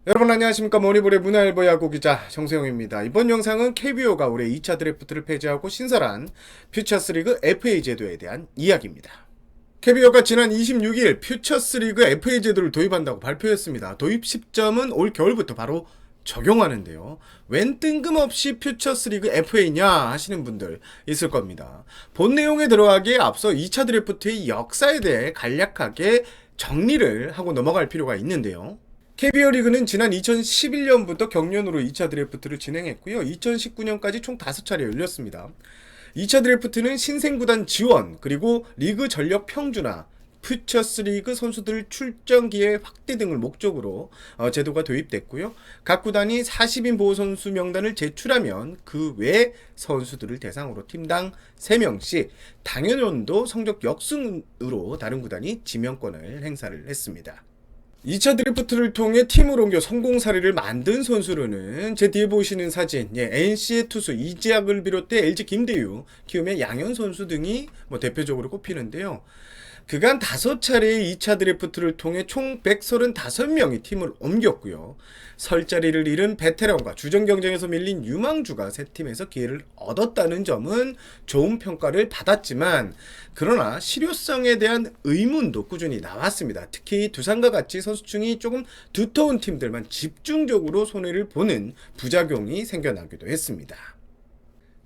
여러분 안녕하십니까. 머니볼의 문화일보 야구 기자 정세용입니다. 이번 영상은 KBO가 올해 2차 드래프트를 폐지하고 신설한 퓨처스리그 FA 제도에 대한 이야기입니다. KBO가 지난 26일 퓨처스리그 FA 제도를 도입한다고 발표했습니다. 도입 시점은 올 겨울부터 바로 적용하는데요. 웬 뜬금없이 퓨처스리그 FA냐 하시는 분들 있을 겁니다. 본 내용에 들어가기에 앞서 2차 드래프트의 역사에 대해 간략하게 정리를 하고 넘어갈 필요가 있는데요. KBO 리그는 지난 2011년부터 경년으로 2차 드래프트를 진행했고요. 2019년까지 총 5차례 열렸습니다. 2차 드래프트는 신생구단 지원, 그리고 리그 전력 평준화, 퓨처스리그 선수들 출전 기회 확대 등을 목적으로 제도가 도입됐고요. 각 구단이 40인 보호 선수 명단을 제출하면 그 외 선수들을 대상으로 팀당 3명씩 당연연도 성적 역순으로 다른 구단이 지명권을 행사를 했습니다. 2차 드래프트를 통해 팀을 옮겨 성공 사례를 만든 선수로는 제 뒤에 보시는 사진, NC의 투수 이지학을 비롯해 LG 김대유, 키움의 양현 선수 등이 대표적으로 꼽히는데요. 그간 5차례의 2차 드래프트를 통해 총 135명이 팀을 옮겼고요. 설 자리를 잃은 베테랑과 주전 경쟁에서 밀린 유망주가 새 팀에서 기회를 얻었다는 점은 좋은 평가를 받았지만, 그러나 실효성에 대한 의문도 꾸준히 나왔습니다. 특히 두산과 같이 선수층이 조금 두터운 팀들만 집중적으로 손해를 보는 부작용이 생겨나기도 했습니다.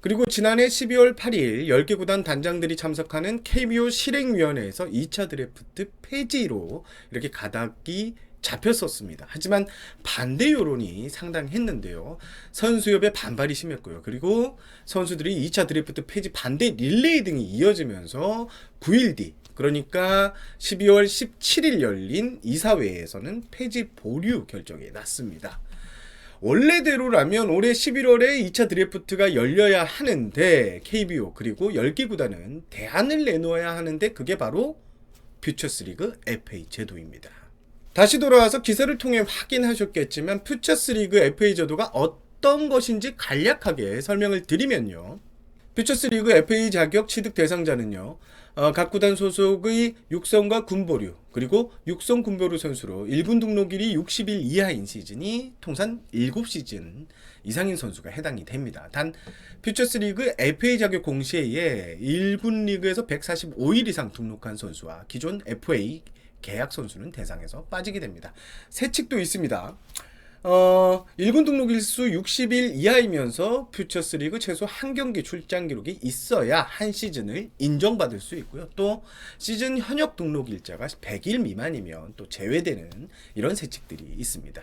그리고 지난해 12월 8일 10개 구단 단장들이 참석하는 KBO 실행위원회에서 2차 드래프트 폐지로 이렇게 가닥이 잡혔었습니다. 하지만 반대 여론이 상당했는데요. 선수협의 반발이 심했고요. 그리고 선수들이 2차 드래프트 폐지 반대 릴레이 등이 이어지면서 9일 뒤, 그러니까 12월 17일 열린 이사회에서는 폐지 보류 결정이 났습니다. 원래대로라면 올해 11월에 2차 드래프트가 열려야 하는데 KBO 그리고 10개 구단은 대안을 내놓아야 하는데, 그게 바로 퓨처스리그 FA 제도입니다. 다시 돌아와서 기사를 통해 확인하셨겠지만 퓨처스리그 FA 제도가 어떤 것인지 간략하게 설명을 드리면요. 퓨처스리그 FA 자격 취득 대상자는요, 각 구단 소속의 육성과 군보류, 그리고 육성 군보류 선수로 1군 등록일이 60일 이하인 시즌이 통산 7시즌 이상인 선수가 해당이 됩니다. 단 퓨처스리그 FA 자격 공시에 1군 리그에서 145일 이상 등록한 선수와 기존 FA 계약 선수는 대상에서 빠지게 됩니다. 세칙도 있습니다. 1군 등록 일수 60일 이하이면서 퓨처스리그 최소 한 경기 출장 기록이 있어야 한 시즌을 인정받을 수 있고요. 또 시즌 현역 등록 일자가 100일 미만이면 또 제외되는 이런 세칙들이 있습니다.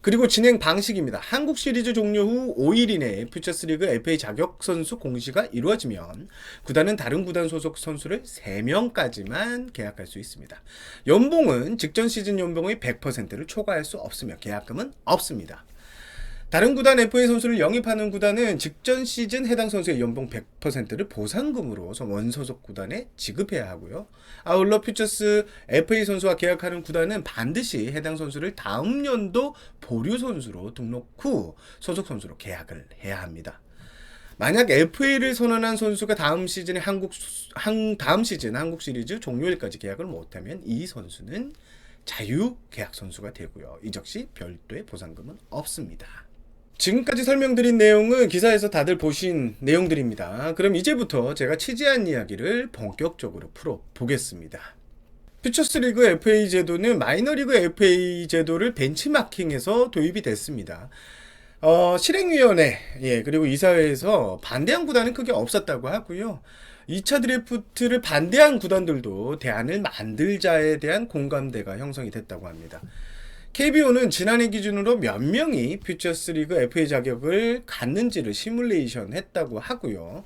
그리고 진행 방식입니다. 한국 시리즈 종료 후 5일 이내에 퓨처스리그 FA 자격 선수 공시가 이루어지면 구단은 다른 구단 소속 선수를 3명까지만 계약할 수 있습니다. 연봉은 직전 시즌 연봉의 100%를 초과할 수 없으며 계약금은 없습니다. 다른 구단 FA 선수를 영입하는 구단은 직전 시즌 해당 선수의 연봉 100%를 보상금으로 원소속 구단에 지급해야 하고요. 아울러 퓨처스 FA 선수와 계약하는 구단은 반드시 해당 선수를 다음 연도 보류 선수로 등록 후 소속 선수로 계약을 해야 합니다. 만약 FA를 선언한 선수가 다음 시즌 한국 시리즈 종료일까지 계약을 못하면 이 선수는 자유 계약 선수가 되고요. 이 역시 별도의 보상금은 없습니다. 지금까지 설명드린 내용은 기사에서 다들 보신 내용들입니다. 그럼 이제부터 제가 취재한 이야기를 본격적으로 풀어보겠습니다. 퓨처스리그 FA 제도는 마이너리그 FA 제도를 벤치마킹해서 도입이 됐습니다. 실행위원회, 그리고 이사회에서 반대한 구단은 크게 없었다고 하고요. 2차 드래프트를 반대한 구단들도 대안을 만들자에 대한 공감대가 형성이 됐다고 합니다. KBO는 지난해 기준으로 몇 명이 퓨처스리그 FA 자격을 갖는지를 시뮬레이션 했다고 하고요.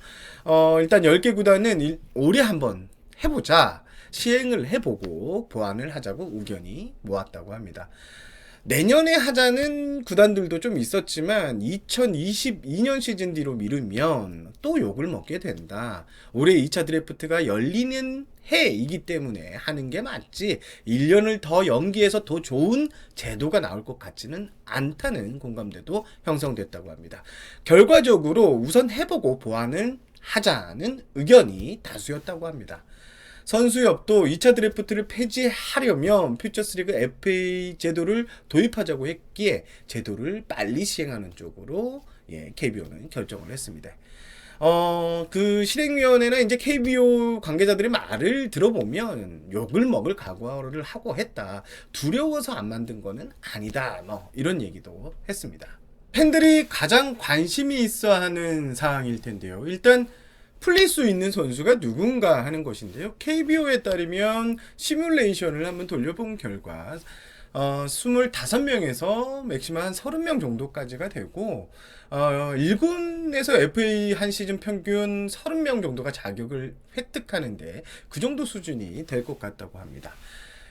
일단 10개 구단은 올해 한번 해보자, 시행을 해보고 보완을 하자고 의견이 모았다고 합니다. 내년에 하자는 구단들도 좀 있었지만 2022년 시즌 뒤로 미루면 또 욕을 먹게 된다. 올해 2차 드래프트가 열리는 해이기 때문에 하는 게 맞지 1년을 더 연기해서 더 좋은 제도가 나올 것 같지는 않다는 공감대도 형성됐다고 합니다. 결과적으로 우선 해보고 보완을 하자는 의견이 다수였다고 합니다. 선수협도 2차 드래프트를 폐지하려면 퓨처스리그 FA 제도를 도입하자고 했기에 제도를 빨리 시행하는 쪽으로 KBO는 결정을 했습니다. 그 실행위원회나 이제 KBO 관계자들의 말을 들어보면 욕을 먹을 각오를 하고 했다. 두려워서 안 만든 거는 아니다. 이런 얘기도 했습니다. 팬들이 가장 관심이 있어 하는 사항일 텐데요. 일단 풀릴 수 있는 선수가 누군가 하는 것인데요. KBO에 따르면 시뮬레이션을 한번 돌려본 결과 25명에서 맥시멈 한 30명 정도까지가 되고 1군에서 FA 한 시즌 평균 30명 정도가 자격을 획득하는데 그 정도 수준이 될 것 같다고 합니다.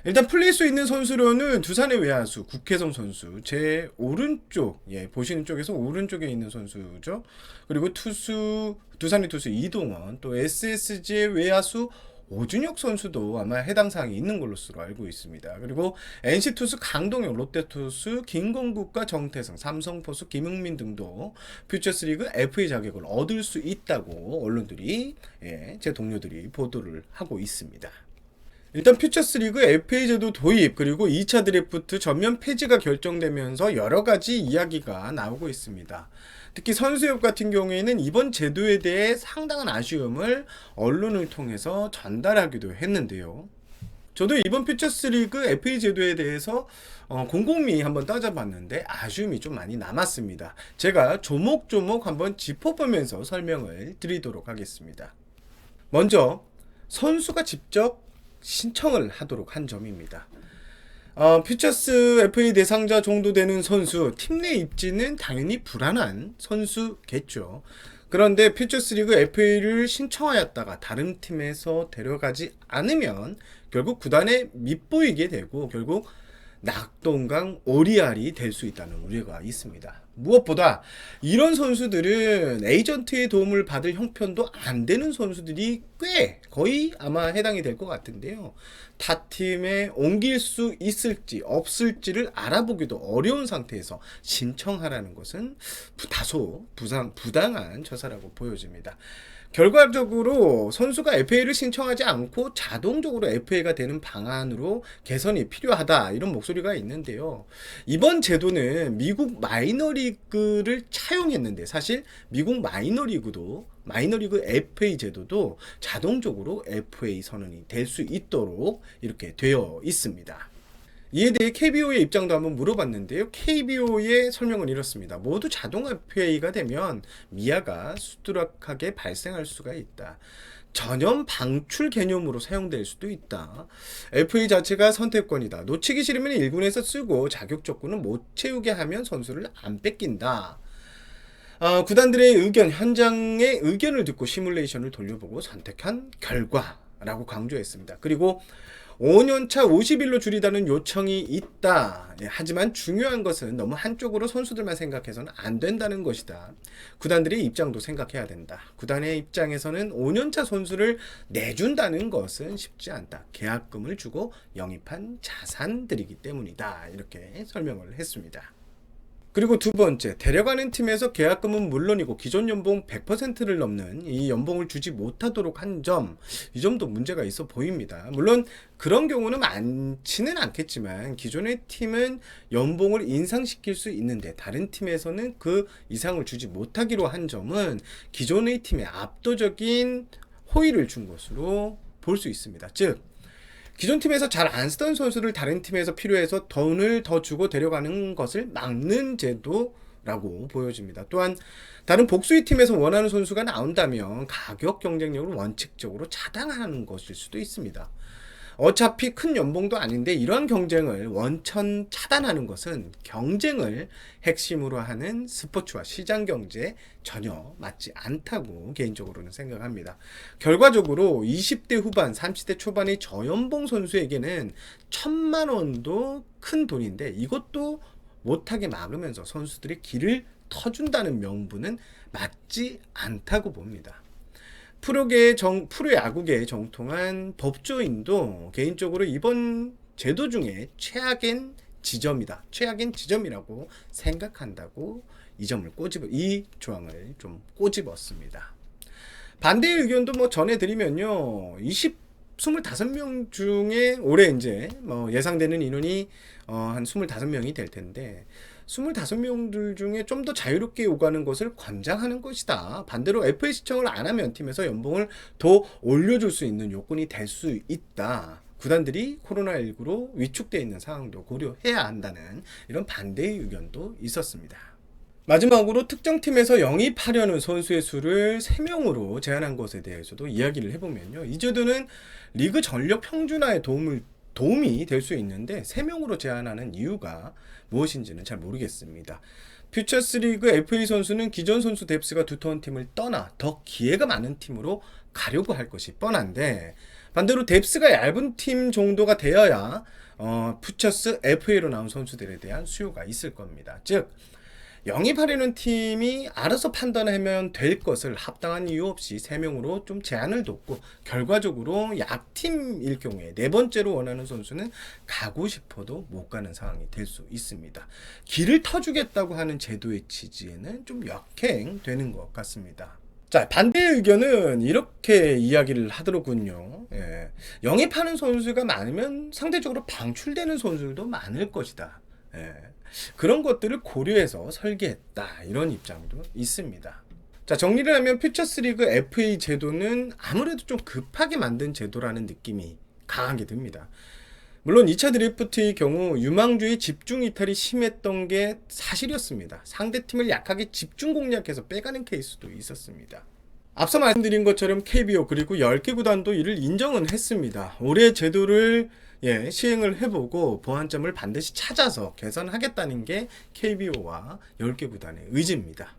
일단 풀릴 수 있는 선수로는 두산의 외야수 국회성 선수, 제 오른쪽 보시는 쪽에서 오른쪽에 있는 선수죠. 그리고 두산의 투수 이동원, 또 SSG의 외야수 오준혁 선수도 아마 해당 사항이 있는 걸로서 알고 있습니다. 그리고 NC 투수 강동혁, 롯데 투수 김건국과 정태성, 삼성 포수 김흥민 등도 퓨처스리그 FA 자격을 얻을 수 있다고 언론들이 제 동료들이 보도를 하고 있습니다. 일단 퓨처스리그 FA 제도 도입 그리고 2차 드래프트 전면 폐지가 결정되면서 여러 가지 이야기가 나오고 있습니다. 특히 선수협 같은 경우에는 이번 제도에 대해 상당한 아쉬움을 언론을 통해서 전달하기도 했는데요. 저도 이번 퓨처스리그 FA 제도에 대해서 곰곰이 한번 따져봤는데 아쉬움이 좀 많이 남았습니다. 제가 조목조목 한번 짚어보면서 설명을 드리도록 하겠습니다. 먼저 선수가 직접 신청을 하도록 한 점입니다. 퓨처스 FA 대상자 정도 되는 선수, 팀 내 입지는 당연히 불안한 선수겠죠. 그런데 퓨처스리그 FA를 신청하였다가 다른 팀에서 데려가지 않으면 결국 구단에 밉보이게 되고 결국 낙동강 오리알이 될 수 있다는 우려가 있습니다. 무엇보다 이런 선수들은 에이전트의 도움을 받을 형편도 안 되는 선수들이 꽤 거의 아마 해당이 될 것 같은데요. 타 팀에 옮길 수 있을지 없을지를 알아보기도 어려운 상태에서 신청하라는 것은 다소 부당한 처사라고 보여집니다. 결과적으로 선수가 FA를 신청하지 않고 자동적으로 FA가 되는 방안으로 개선이 필요하다 이런 목소리가 있는데요. 이번 제도는 미국 마이너리그를 차용했는데 사실 미국 마이너리그 FA 제도도 자동적으로 FA 선언이 될 수 있도록 이렇게 되어 있습니다. 이에 대해 KBO의 입장도 한번 물어봤는데요. KBO의 설명은 이렇습니다. 모두 자동 FA가 되면 미아가 수두룩하게 발생할 수가 있다. 전염 방출 개념으로 사용될 수도 있다. FA 자체가 선택권이다. 놓치기 싫으면 1군에서 쓰고 자격 조건은 못 채우게 하면 선수를 안 뺏긴다. 구단들의 의견, 현장의 의견을 듣고 시뮬레이션을 돌려보고 선택한 결과라고 강조했습니다. 그리고 5년차 50일로 줄이다는 요청이 있다. 하지만 중요한 것은 너무 한쪽으로 선수들만 생각해서는 안 된다는 것이다. 구단들의 입장도 생각해야 된다. 구단의 입장에서는 5년차 선수를 내준다는 것은 쉽지 않다. 계약금을 주고 영입한 자산들이기 때문이다. 이렇게 설명을 했습니다. 그리고 두 번째, 데려가는 팀에서 계약금은 물론이고 기존 연봉 100%를 넘는 이 연봉을 주지 못하도록 한 점, 이 점도 문제가 있어 보입니다. 물론 그런 경우는 많지는 않겠지만 기존의 팀은 연봉을 인상시킬 수 있는데 다른 팀에서는 그 이상을 주지 못하기로 한 점은 기존의 팀에 압도적인 호의를 준 것으로 볼 수 있습니다. 즉 기존 팀에서 잘 안 쓰던 선수를 다른 팀에서 필요해서 돈을 더 주고 데려가는 것을 막는 제도라고 보여집니다. 또한 다른 복수의 팀에서 원하는 선수가 나온다면 가격 경쟁력을 원칙적으로 차단하는 것일 수도 있습니다. 어차피 큰 연봉도 아닌데 이러한 경쟁을 원천 차단하는 것은 경쟁을 핵심으로 하는 스포츠와 시장 경제에 전혀 맞지 않다고 개인적으로는 생각합니다. 결과적으로 20대 후반, 30대 초반의 저연봉 선수에게는 1,000만 원도 큰 돈인데 이것도 못하게 막으면서 선수들의 길을 터준다는 명분은 맞지 않다고 봅니다. 프로야구계에 정통한 법조인도 개인적으로 이번 제도 중에 최악인 지점이라고 생각한다고 이 조항을 좀 꼬집었습니다. 반대의 의견도 전해드리면요. 25명 중에 올해 이제 뭐 예상되는 인원이 한 25명이 될 텐데 25명들 중에 좀 더 자유롭게 오가는 것을 권장하는 것이다. 반대로 FA 시청을 안 하면 팀에서 연봉을 더 올려줄 수 있는 요건이 될 수 있다. 구단들이 코로나19로 위축되어 있는 상황도 고려해야 한다는 이런 반대의 의견도 있었습니다. 마지막으로 특정 팀에서 영입하려는 선수의 수를 3명으로 제한한 것에 대해서도 이야기를 해보면요. 이 제도는 리그 전력 평준화에 도움이 될 수 있는데 3명으로 제한하는 이유가 무엇인지는 잘 모르겠습니다. 퓨처스리그 FA 선수는 기존 선수 뎁스가 두터운 팀을 떠나 더 기회가 많은 팀으로 가려고 할 것이 뻔한데 반대로 뎁스가 얇은 팀 정도가 되어야 퓨처스 FA로 나온 선수들에 대한 수요가 있을 겁니다. 즉 영입하려는 팀이 알아서 판단하면 될 것을 합당한 이유 없이 3명으로 좀 제한을 뒀고 결과적으로 약팀일 경우에 4번째로 원하는 선수는 가고 싶어도 못 가는 상황이 될 수 있습니다. 길을 터주겠다고 하는 제도의 취지에는 좀 역행되는 것 같습니다. 자, 반대의 의견은 이렇게 이야기를 하더군요. 영입하는 선수가 많으면 상대적으로 방출되는 선수들도 많을 것이다. 그런 것들을 고려해서 설계했다. 이런 입장도 있습니다. 자, 정리를 하면 퓨처스리그 FA 제도는 아무래도 좀 급하게 만든 제도라는 느낌이 강하게 듭니다. 물론 2차 드래프트의 경우 유망주의 집중 이탈이 심했던 게 사실이었습니다. 상대팀을 약하게 집중 공략해서 빼가는 케이스도 있었습니다. 앞서 말씀드린 것처럼 KBO 그리고 10개 구단도 이를 인정은 했습니다. 올해 제도를 시행을 해보고 보완점을 반드시 찾아서 개선하겠다는 게 KBO와 10개 구단의 의지입니다.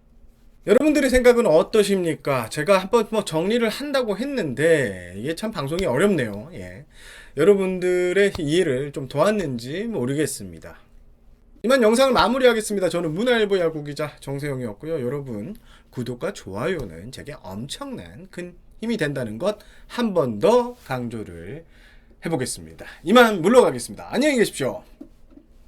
여러분들의 생각은 어떠십니까? 제가 한번 정리를 한다고 했는데 이게 참 방송이 어렵네요. 여러분들의 이해를 좀 도왔는지 모르겠습니다. 이만 영상을 마무리하겠습니다. 저는 문화일보 야구기자 정세영이었고요. 여러분 구독과 좋아요는 제게 엄청난 큰 힘이 된다는 것 한 번 더 강조를 해보겠습니다. 이만 물러가겠습니다. 안녕히 계십시오.